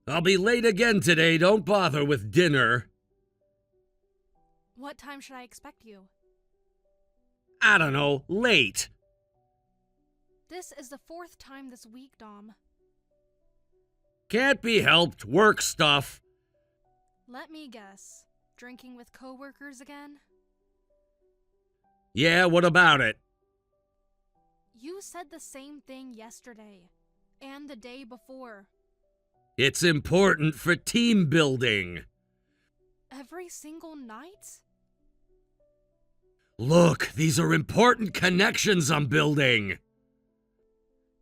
I'll be late again today, don't bother with dinner. What time should I expect you? I don't know, late. This is the 4th time this week, Dom. Can't be helped, work stuff. Let me guess. Drinking with coworkers again? Yeah, what about it? You said the same thing yesterday. And the day before. It's important for team building. Every single night? Look, these are important connections I'm building.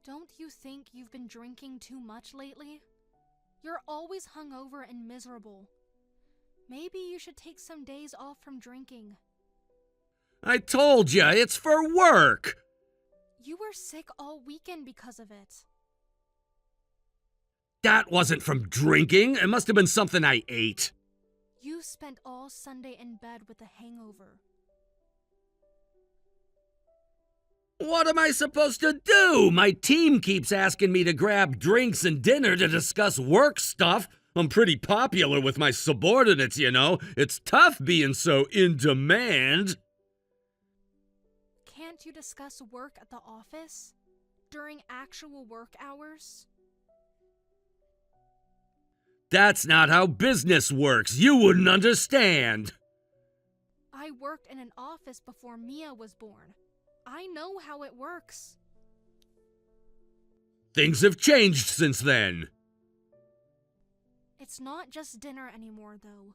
Don't you think you've been drinking too much lately? You're always hungover and miserable. Maybe you should take some days off from drinking. I told ya, it's for work. You were sick all weekend because of it. That wasn't from drinking. It must have been something I ate. You spent all Sunday in bed with a hangover. What am I supposed to do? My team keeps asking me to grab drinks and dinner to discuss work stuff. I'm pretty popular with my subordinates, you know. It's tough being so in demand. Can't you discuss work at the office? During actual work hours? That's not how business works. You wouldn't understand. I worked in an office before Mia was born. I know how it works. Things have changed since then. It's not just dinner anymore, though.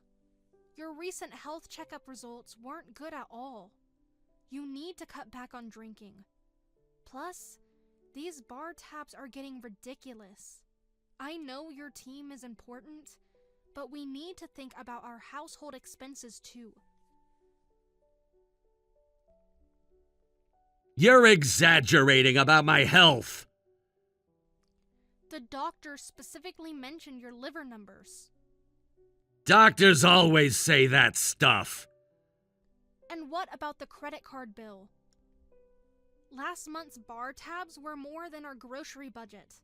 Your recent health checkup results weren't good at all. You need to cut back on drinking. Plus, these bar tabs are getting ridiculous. I know your team is important, but we need to think about our household expenses too. You're exaggerating about my health. The doctor specifically mentioned your liver numbers. Doctors always say that stuff. And what about the credit card bill? Last month's bar tabs were more than our grocery budget.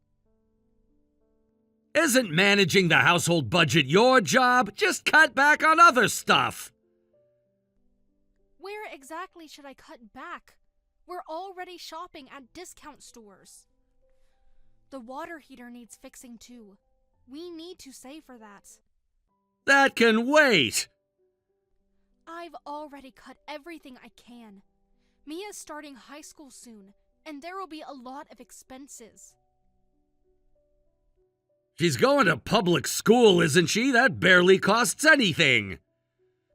Isn't managing the household budget your job? Just cut back on other stuff. Where exactly should I cut back? We're already shopping at discount stores. The water heater needs fixing too. We need to save for that. That can wait. I've already cut everything I can. Mia's starting high school soon, and there will be a lot of expenses. She's going to public school, isn't she? That barely costs anything.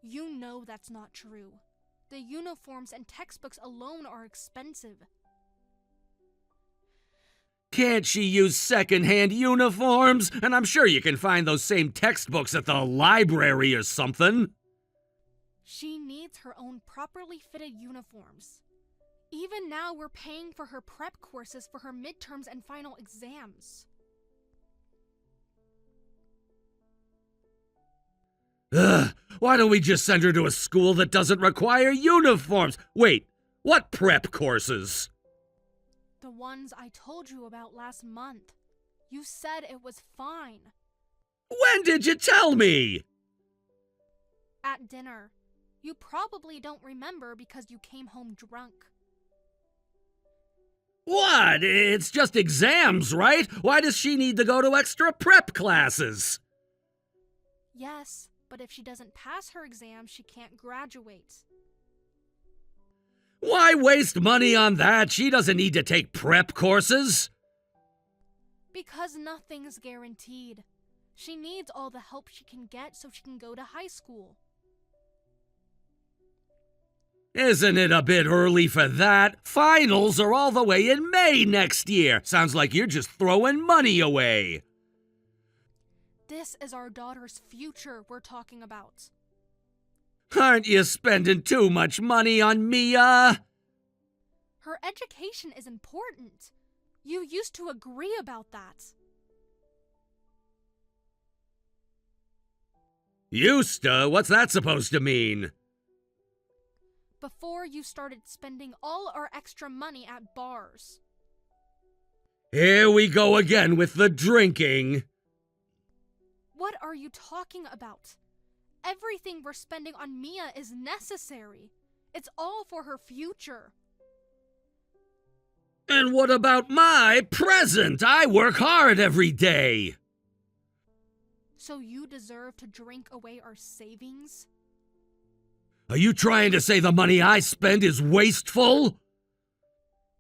You know that's not true. The uniforms and textbooks alone are expensive. Can't she use second-hand uniforms? And I'm sure you can find those same textbooks at the library or something. She needs her own properly fitted uniforms. Even now, we're paying for her prep courses for her midterms and final exams. Ugh, why don't we just send her to a school that doesn't require uniforms? Wait, what prep courses? The ones I told you about last month. You said it was fine. When did you tell me? At dinner. You probably don't remember because you came home drunk. What? It's just exams, right? Why does she need to go to extra prep classes? Yes, but if she doesn't pass her exam, she can't graduate. Why waste money on that? She doesn't need to take prep courses. Because nothing's guaranteed. She needs all the help she can get so she can go to high school. Isn't it a bit early for that? Finals are all the way in May next year. Sounds like you're just throwing money away. This is our daughter's future we're talking about. Aren't you spending too much money on Mia? Her education is important. You used to agree about that. Used to? What's that supposed to mean? Before you started spending all our extra money at bars. Here we go again with the drinking. What are you talking about? Everything we're spending on Mia is necessary. It's all for her future. And what about my present? I work hard every day. So you deserve to drink away our savings? Are you trying to say the money I spend is wasteful?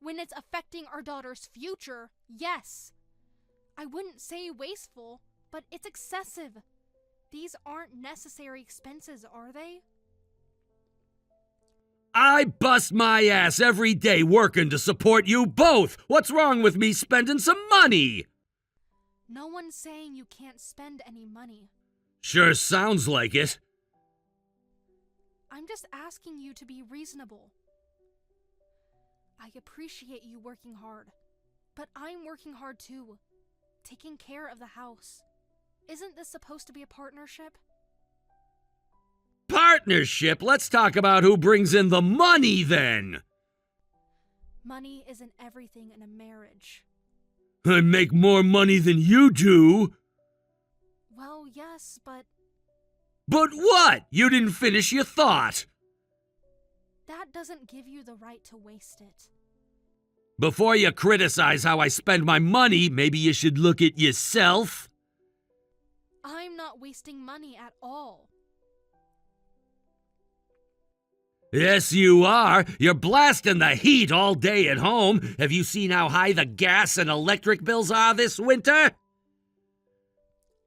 When it's affecting our daughter's future, yes. I wouldn't say wasteful, but it's excessive. These aren't necessary expenses, are they? I bust my ass every day working to support you both. What's wrong with me spending some money? No one's saying you can't spend any money. Sure sounds like it. I'm just asking you to be reasonable. I appreciate you working hard, but I'm working hard too, taking care of the house. Isn't this supposed to be a partnership? Partnership? Let's talk about who brings in the money then. Money isn't everything in a marriage. I make more money than you do. Well, yes, but But what? You didn't finish your thought. that doesn't give you the right to waste it. Before you criticize how I spend my money, maybe you should look at yourself. I'm not wasting money at all. Yes, you are. You're blasting the heat all day at home. Have you seen how high the gas and electric bills are this winter?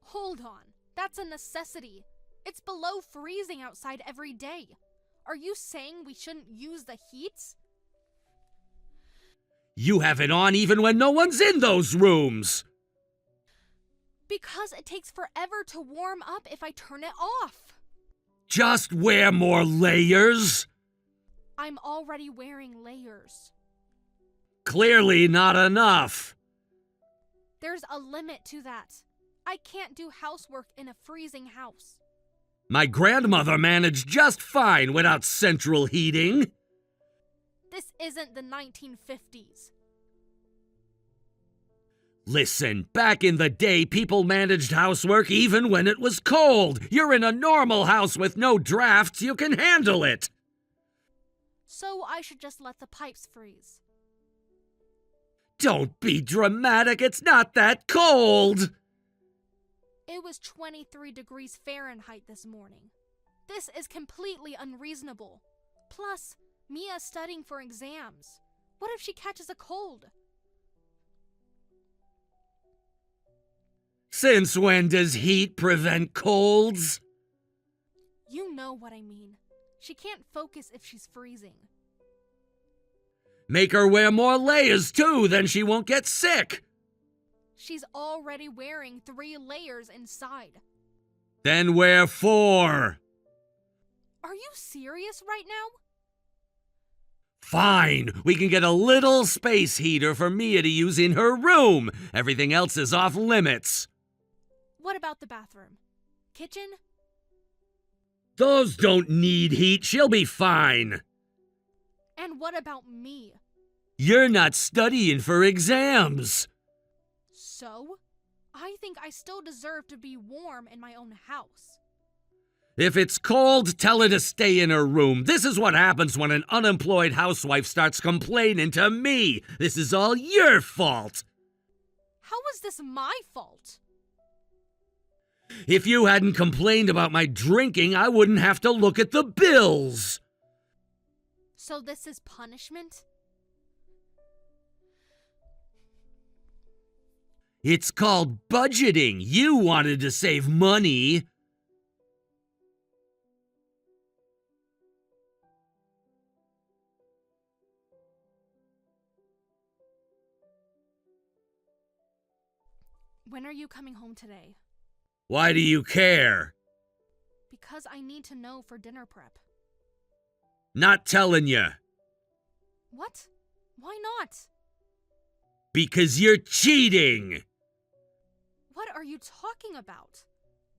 Hold on. That's a necessity. It's below freezing outside every day. Are you saying we shouldn't use the heat? You have it on even when no one's in those rooms. Because it takes forever to warm up if I turn it off. Just wear more layers. I'm already wearing layers. Clearly not enough. There's a limit to that. I can't do housework in a freezing house. My grandmother managed just fine without central heating. This isn't the 1950s. Listen, back in the day, people managed housework even when it was cold. You're in a normal house with no drafts. You can handle it. So I should just let the pipes freeze. Don't be dramatic. It's not that cold. It was 23 degrees Fahrenheit this morning. This is completely unreasonable. Plus, Mia's studying for exams. What if she catches a cold? Since when does heat prevent colds? You know what I mean. She can't focus if she's freezing. Make her wear more layers too, then she won't get sick. She's already wearing 3 layers inside. Then wear 4. Are you serious right now? Fine, we can get a little space heater for Mia to use in her room. Everything else is off limits. What about the bathroom? Kitchen? Those don't need heat. She'll be fine. And what about me? You're not studying for exams. So? I think I still deserve to be warm in my own house. If it's cold, tell her to stay in her room. This is what happens when an unemployed housewife starts complaining to me. This is all your fault. How is this my fault? If you hadn't complained about my drinking, I wouldn't have to look at the bills. So this is punishment? It's called budgeting. You wanted to save money. When are you coming home today? Why do you care? Because I need to know for dinner prep. Not telling you. What? Why not? Because you're cheating. What are you talking about?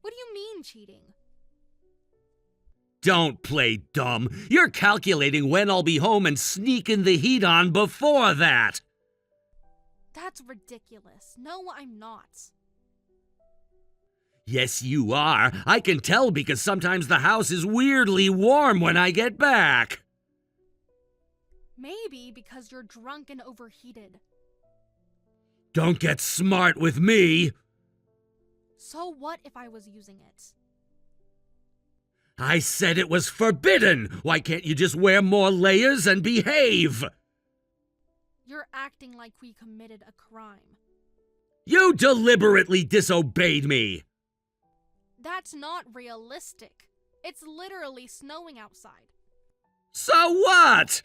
What do you mean cheating? Don't play dumb. You're calculating when I'll be home and sneaking the heat on before that. That's ridiculous. No, I'm not. Yes, you are. I can tell because sometimes the house is weirdly warm when I get back. Maybe because you're drunk and overheated. Don't get smart with me. So what if I was using it? I said it was forbidden. Why can't you just wear more layers and behave? You're acting like we committed a crime. You deliberately disobeyed me. That's not realistic. It's literally snowing outside. So what?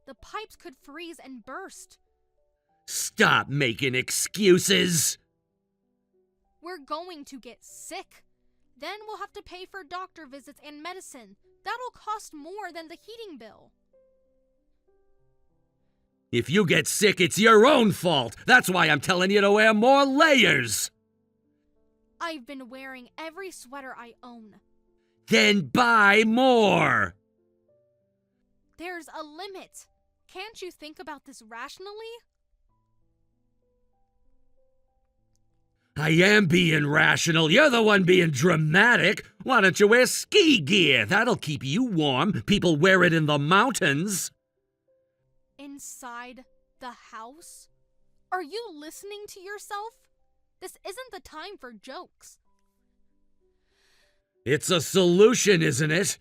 The pipes could freeze and burst. Stop making excuses. We're going to get sick. Then we'll have to pay for doctor visits and medicine. That'll cost more than the heating bill. If you get sick, it's your own fault. That's why I'm telling you to wear more layers. I've been wearing every sweater I own. Then buy more. There's a limit. Can't you think about this rationally? I am being rational. You're the one being dramatic. Why don't you wear ski gear? That'll keep you warm. People wear it in the mountains. Inside the house? Are you listening to yourself? This isn't the time for jokes. It's a solution, isn't it?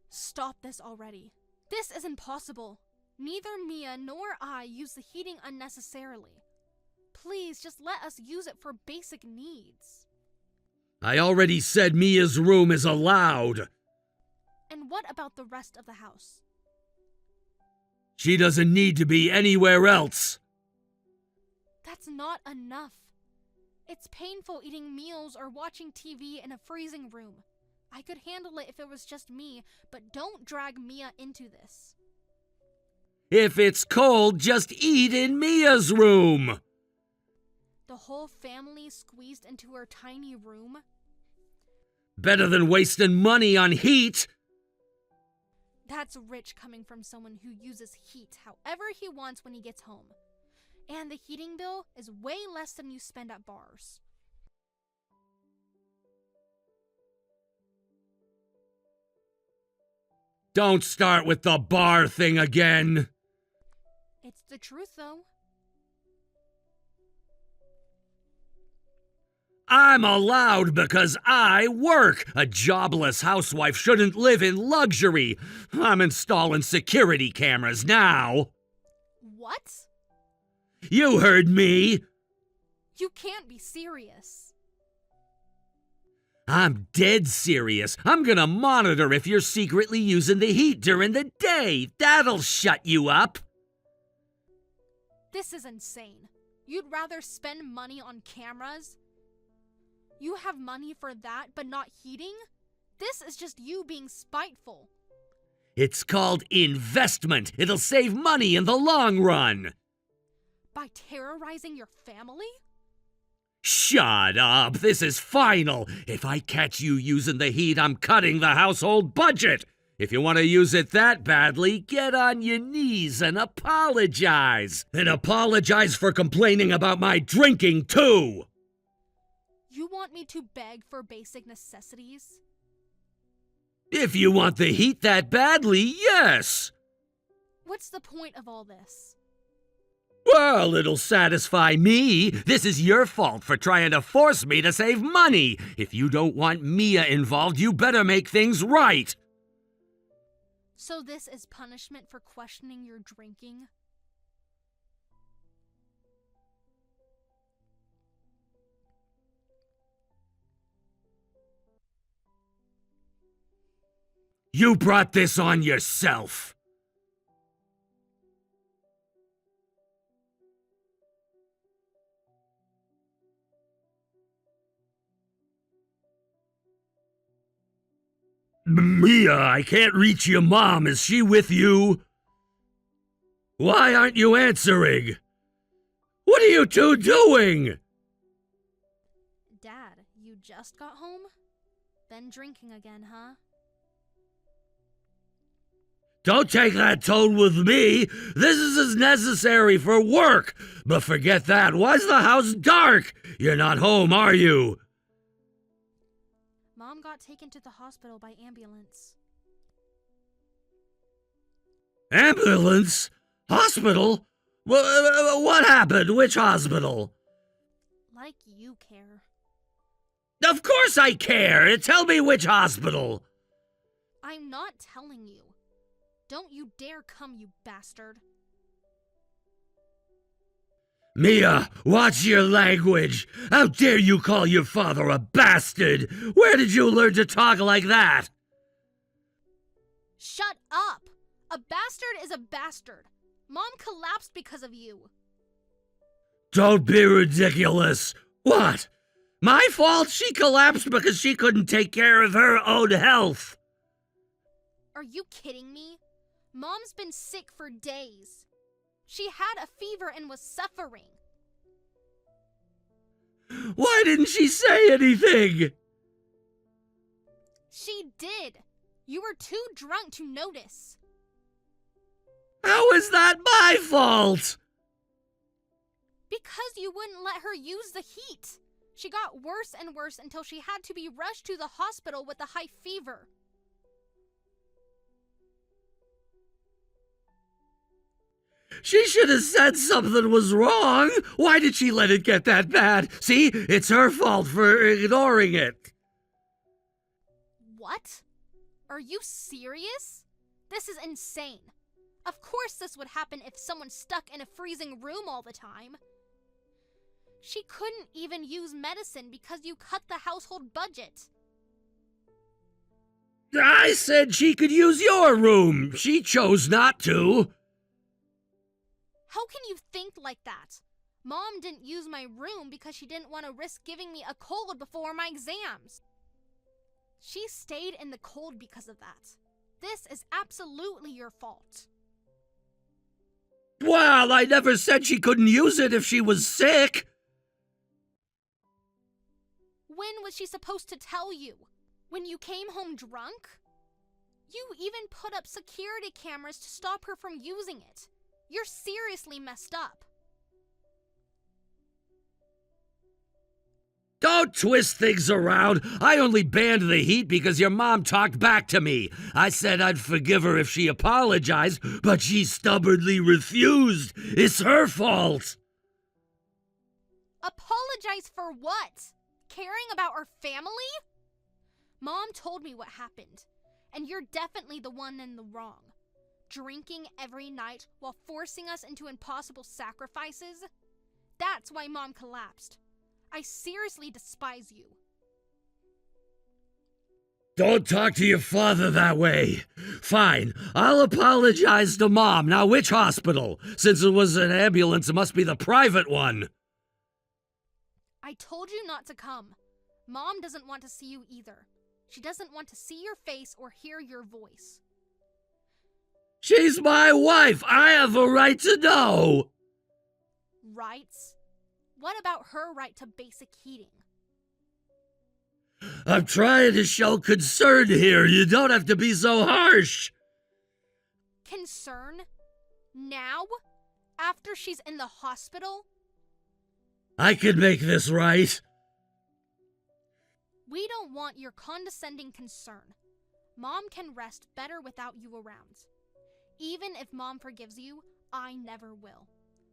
Stop this already. This is impossible. Neither Mia nor I use the heating unnecessarily. Please just let us use it for basic needs. I already said Mia's room is allowed. And what about the rest of the house? She doesn't need to be anywhere else. That's not enough. It's painful eating meals or watching TV in a freezing room. I could handle it if it was just me, but don't drag Mia into this. If it's cold, just eat in Mia's room. The whole family squeezed into her tiny room? Better than wasting money on heat. That's rich coming from someone who uses heat however he wants when he gets home. And the heating bill is way less than you spend at bars. Don't start with the bar thing again. It's the truth, though. I'm allowed because I work. A jobless housewife shouldn't live in luxury. I'm installing security cameras now. What? You heard me. You can't be serious. I'm dead serious. I'm gonna monitor if you're secretly using the heat during the day. That'll shut you up. This is insane. You'd rather spend money on cameras? You have money for that, but not heating? This is just you being spiteful. It's called investment. It'll save money in the long run. By terrorizing your family? Shut up. This is final. If I catch you using the heat, I'm cutting the household budget. If you want to use it that badly, get on your knees and apologize. And apologize for complaining about my drinking, too. You want me to beg for basic necessities? If you want the heat that badly, yes. What's the point of all this? Well, it'll satisfy me. This is your fault for trying to force me to save money. If you don't want Mia involved, you better make things right. So this is punishment for questioning your drinking? You brought this on yourself. Mia, I can't reach your mom. Is she with you? Why aren't you answering? What are you two doing? Dad, you just got home? Been drinking again, huh? Don't take that tone with me. This is as necessary for work. But forget that. Why's the house dark? You're not home, are you? Mom got taken to the hospital by ambulance. Ambulance? Hospital? What happened? Which hospital? Like you care. Of course I care! Tell me which hospital! I'm not telling you. Don't you dare come, you bastard. Mia, watch your language! How dare you call your father a bastard? Where did you learn to talk like that? Shut up! A bastard is a bastard. Mom collapsed because of you. Don't be ridiculous. What? My fault? She collapsed because she couldn't take care of her own health. Are you kidding me? Mom's been sick for days. She had a fever and was suffering. Why didn't she say anything? She did. You were too drunk to notice. How is that my fault? Because you wouldn't let her use the heat. She got worse and worse until she had to be rushed to the hospital with a high fever. She should have said something was wrong. Why did she let it get that bad? See, it's her fault for ignoring it. What? Are you serious? This is insane. Of course this would happen if someone's stuck in a freezing room all the time. She couldn't even use medicine because you cut the household budget. I said she could use your room. She chose not to. How can you think like that? Mom didn't use my room because she didn't want to risk giving me a cold before my exams. She stayed in the cold because of that. This is absolutely your fault. Well, I never said she couldn't use it if she was sick. When was she supposed to tell you? When you came home drunk? You even put up security cameras to stop her from using it. You're seriously messed up. Don't twist things around. I only banned the heat because your mom talked back to me. I said I'd forgive her if she apologized, but she stubbornly refused. It's her fault. Apologize for what? Caring about our family? Mom told me what happened, and you're definitely the one in the wrong. Drinking every night while forcing us into impossible sacrifices? That's why Mom collapsed. I seriously despise you. Don't talk to your father that way. Fine, I'll apologize to Mom. Now, which hospital? Since it was an ambulance, it must be the private one. I told you not to come. Mom doesn't want to see you either. She doesn't want to see your face or hear your voice. She's my wife. I have a right to know. Rights? What about her right to basic heating? I'm trying to show concern here. You don't have to be so harsh. Concern? Now? After she's in the hospital? I can make this right. We don't want your condescending concern. Mom can rest better without you around. Even if Mom forgives you, I never will.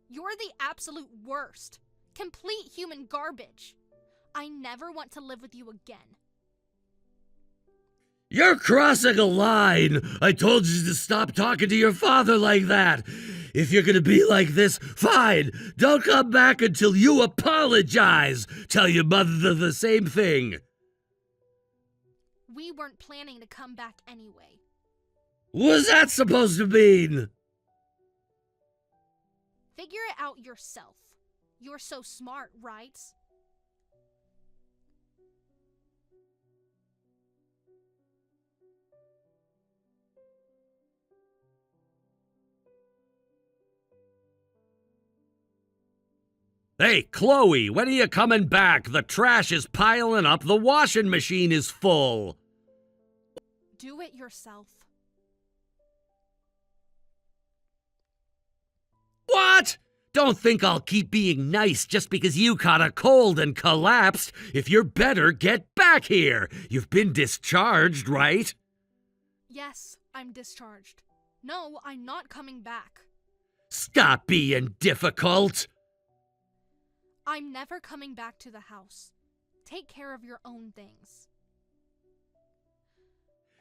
You're the absolute worst. Complete human garbage. I never want to live with you again. You're crossing a line. I told you to stop talking to your father like that. If you're gonna be like this, fine. Don't come back until you apologize. Tell your mother the same thing. We weren't planning to come back anyway. What's that supposed to mean? Figure it out yourself. You're so smart, right? Hey, Chloe, when are you coming back? The trash is piling up. The washing machine is full. Do it yourself. What? Don't think I'll keep being nice just because you caught a cold and collapsed. If you're better, get back here. You've been discharged, right? Yes, I'm discharged. No, I'm not coming back. Stop being difficult. I'm never coming back to the house. Take care of your own things.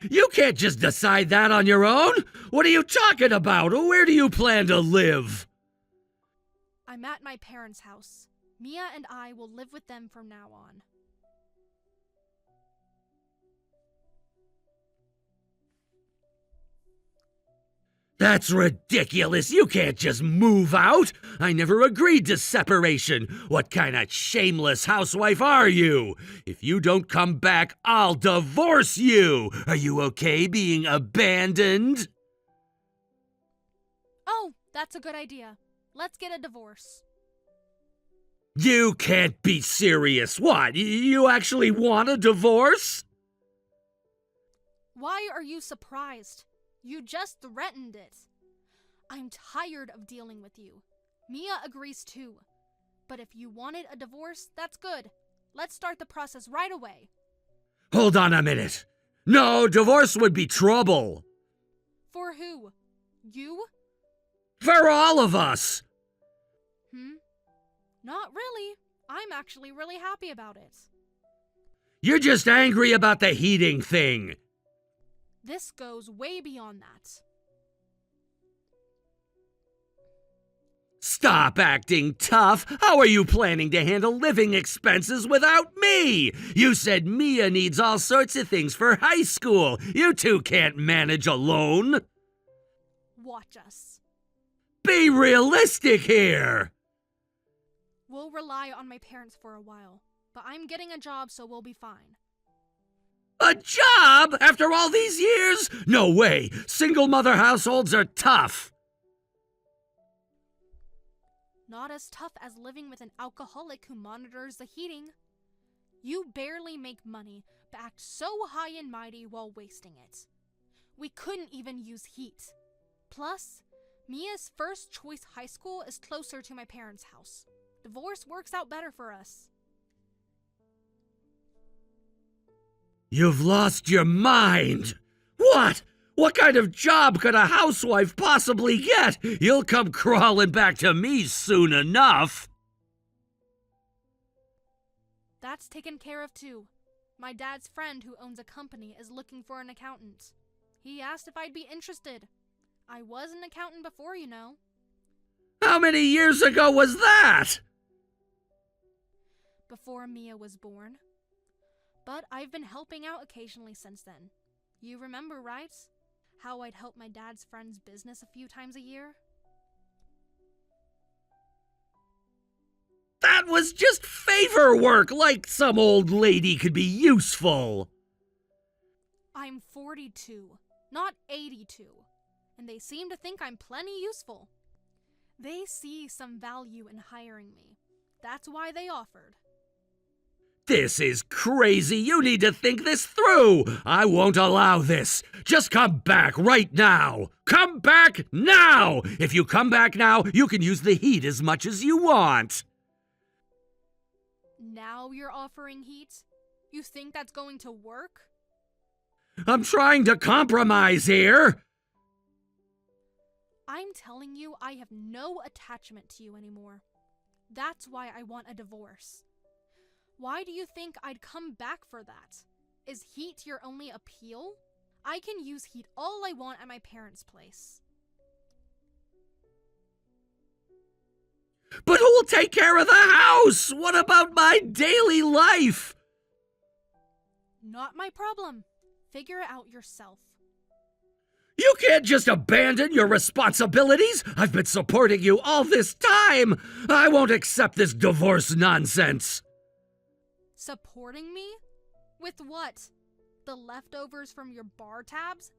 You can't just decide that on your own. What are you talking about? Where do you plan to live? I'm at my parents' house. Mia and I will live with them from now on. That's ridiculous. You can't just move out. I never agreed to separation. What kind of shameless housewife are you? If you don't come back, I'll divorce you. Are you okay being abandoned? Oh, that's a good idea. Let's get a divorce. You can't be serious. What? You actually want a divorce? Why are you surprised? You just threatened it. I'm tired of dealing with you. Mia agrees too. But if you wanted a divorce, that's good. Let's start the process right away. Hold on a minute. No, divorce would be trouble. For who? You? For all of us. Not really. I'm actually really happy about it. You're just angry about the heating thing. This goes way beyond that. Stop acting tough. How are you planning to handle living expenses without me? You said Mia needs all sorts of things for high school. You two can't manage alone. Watch us. Be realistic here. We'll rely on my parents for a while, but I'm getting a job, so we'll be fine. A job? After all these years? No way. Single mother households are tough. Not as tough as living with an alcoholic who monitors the heating. You barely make money, but act so high and mighty while wasting it. We couldn't even use heat. Plus, Mia's first choice high school is closer to my parents' house. Divorce works out better for us. You've lost your mind. What? What kind of job could a housewife possibly get? You'll come crawling back to me soon enough. That's taken care of too. My dad's friend who owns a company is looking for an accountant. He asked if I'd be interested. I was an accountant before, you know. How many years ago was that? Before Mia was born. But I've been helping out occasionally since then. You remember, right? How I'd help my dad's friend's business a few times a year? That was just favor work, like some old lady could be useful. I'm 42, not 82, and they seem to think I'm plenty useful. They see some value in hiring me. That's why they offered. This is crazy. You need to think this through. I won't allow this. Just come back right now. Come back now. If you come back now, you can use the heat as much as you want. Now you're offering heat? You think that's going to work? I'm trying to compromise here. I'm telling you, I have no attachment to you anymore. That's why I want a divorce. Why do you think I'd come back for that? Is heat your only appeal? I can use heat all I want at my parents' place. But who will take care of the house? What about my daily life? Not my problem. Figure it out yourself. You can't just abandon your responsibilities. I've been supporting you all this time. I won't accept this divorce nonsense. Supporting me? With what? The leftovers from your bar tabs?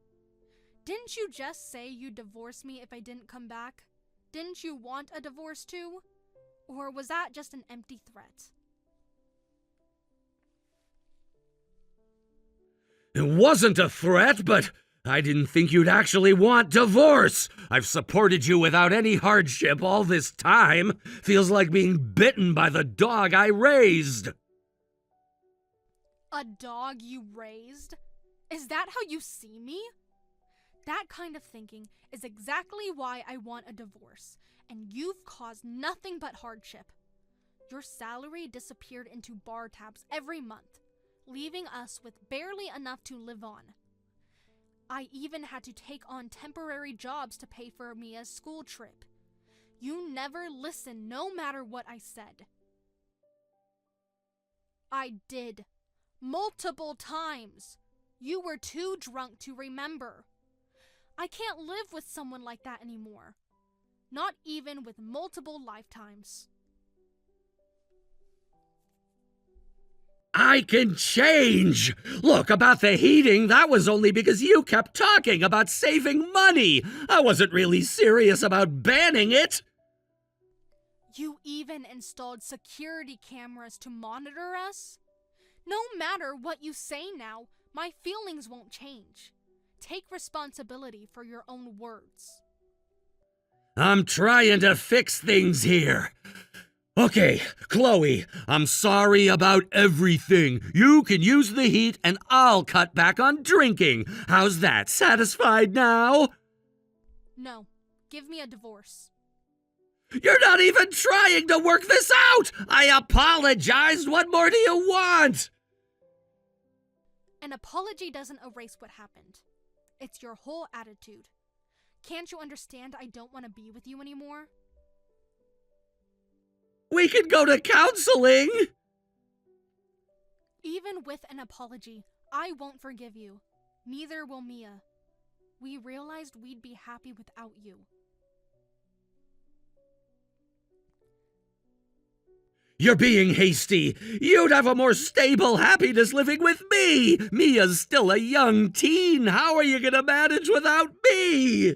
Didn't you just say you'd divorce me if I didn't come back? Didn't you want a divorce too? Or was that just an empty threat? It wasn't a threat, but I didn't think you'd actually want divorce. I've supported you without any hardship all this time. Feels like being bitten by the dog I raised. A dog you raised? Is that how you see me? That kind of thinking is exactly why I want a divorce, and you've caused nothing but hardship. Your salary disappeared into bar tabs every month, leaving us with barely enough to live on. I even had to take on temporary jobs to pay for Mia's school trip. You never listened no matter what I said. I did. Multiple times. You were too drunk to remember. I can't live with someone like that anymore. Not even with multiple lifetimes. I can change! Look, about the heating, that was only because you kept talking about saving money. I wasn't really serious about banning it. You even installed security cameras to monitor us? No matter what you say now, my feelings won't change. Take responsibility for your own words. I'm trying to fix things here. Okay, Chloe, I'm sorry about everything. You can use the heat and I'll cut back on drinking. How's that? Satisfied now? No, give me a divorce. You're not even trying to work this out! I apologized. What more do you want? An apology doesn't erase what happened. It's your whole attitude. Can't you understand I don't want to be with you anymore? We can go to counseling! Even with an apology, I won't forgive you. Neither will Mia. We realized we'd be happy without you. You're being hasty. You'd have a more stable happiness living with me. Mia's still a young teen. How are you gonna manage without me?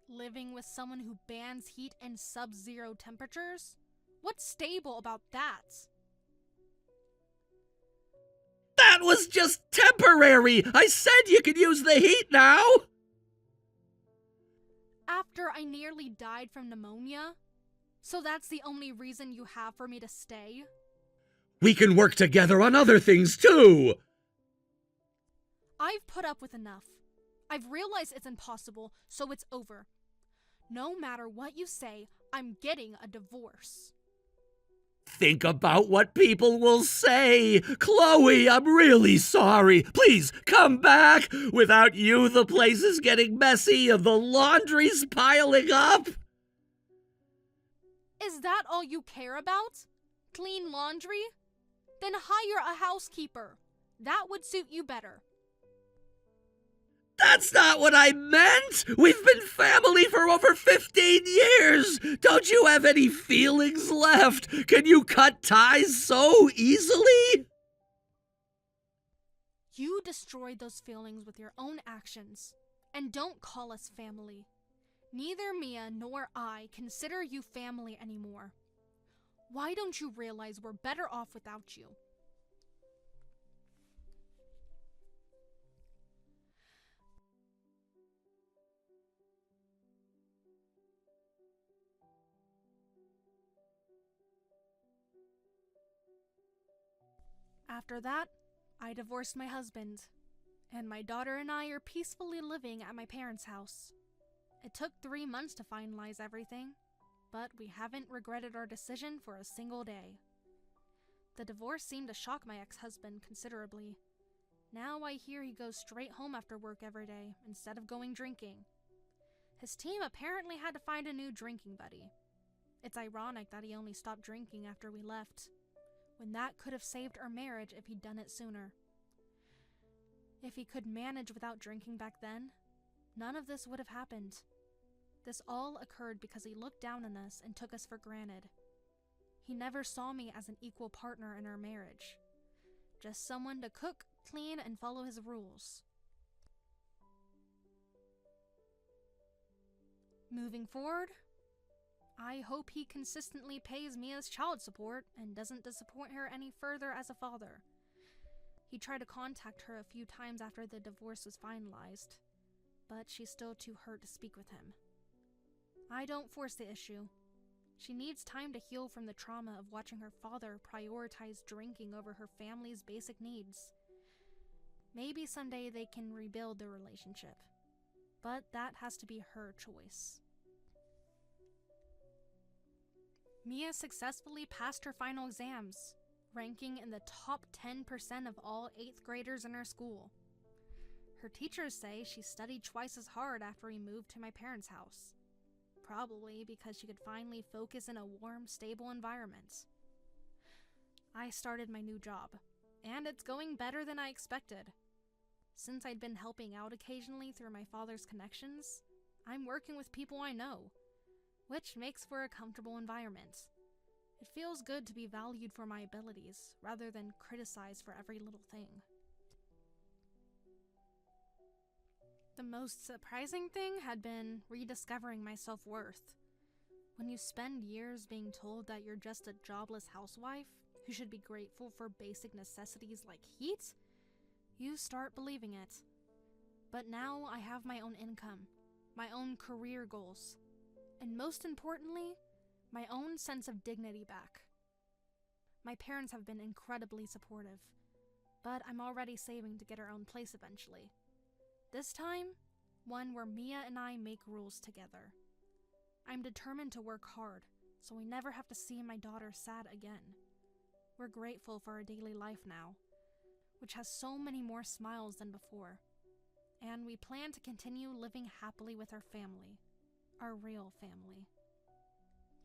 Living with someone who bans heat and sub-zero temperatures? What's stable about that? That was just temporary. I said you could use the heat now. After I nearly died from pneumonia? So that's the only reason you have for me to stay? We can work together on other things too. I've put up with enough. I've realized it's impossible, so it's over. No matter what you say, I'm getting a divorce. Think about what people will say. Chloe, I'm really sorry. Please, come back. Without you, the place is getting messy and the laundry's piling up. Is that all you care about? Clean laundry? Then hire a housekeeper. That would suit you better. That's not what I meant! We've been family for over 15 years! Don't you have any feelings left? Can you cut ties so easily? You destroyed those feelings with your own actions. And don't call us family. Neither Mia nor I consider you family anymore. Why don't you realize we're better off without you? After that, I divorced my husband, and my daughter and I are peacefully living at my parents' house. It took 3 months to finalize everything, but we haven't regretted our decision for a single day. The divorce seemed to shock my ex-husband considerably. Now I hear he goes straight home after work every day instead of going drinking. His team apparently had to find a new drinking buddy. It's ironic that he only stopped drinking after we left, when that could have saved our marriage if he'd done it sooner. If he could manage without drinking back then, none of this would have happened. This all occurred because he looked down on us and took us for granted. He never saw me as an equal partner in our marriage. Just someone to cook, clean, and follow his rules. Moving forward, I hope he consistently pays Mia's child support and doesn't disappoint her any further as a father. He tried to contact her a few times after the divorce was finalized, but she's still too hurt to speak with him. I don't force the issue. She needs time to heal from the trauma of watching her father prioritize drinking over her family's basic needs. Maybe someday they can rebuild their relationship, but that has to be her choice. Mia successfully passed her final exams, ranking in the top 10% of all 8th graders in her school. Her teachers say she studied twice as hard after we moved to my parents' house, probably because she could finally focus in a warm, stable environment. I started my new job, and it's going better than I expected. Since I'd been helping out occasionally through my father's connections, I'm working with people I know, which makes for a comfortable environment. It feels good to be valued for my abilities, rather than criticized for every little thing. The most surprising thing had been rediscovering my self-worth. When you spend years being told that you're just a jobless housewife who should be grateful for basic necessities like heat, you start believing it. But now I have my own income, my own career goals, and most importantly, my own sense of dignity back. My parents have been incredibly supportive, but I'm already saving to get our own place eventually. This time, one where Mia and I make rules together. I'm determined to work hard, so we never have to see my daughter sad again. We're grateful for our daily life now, which has so many more smiles than before. And we plan to continue living happily with our family, our real family.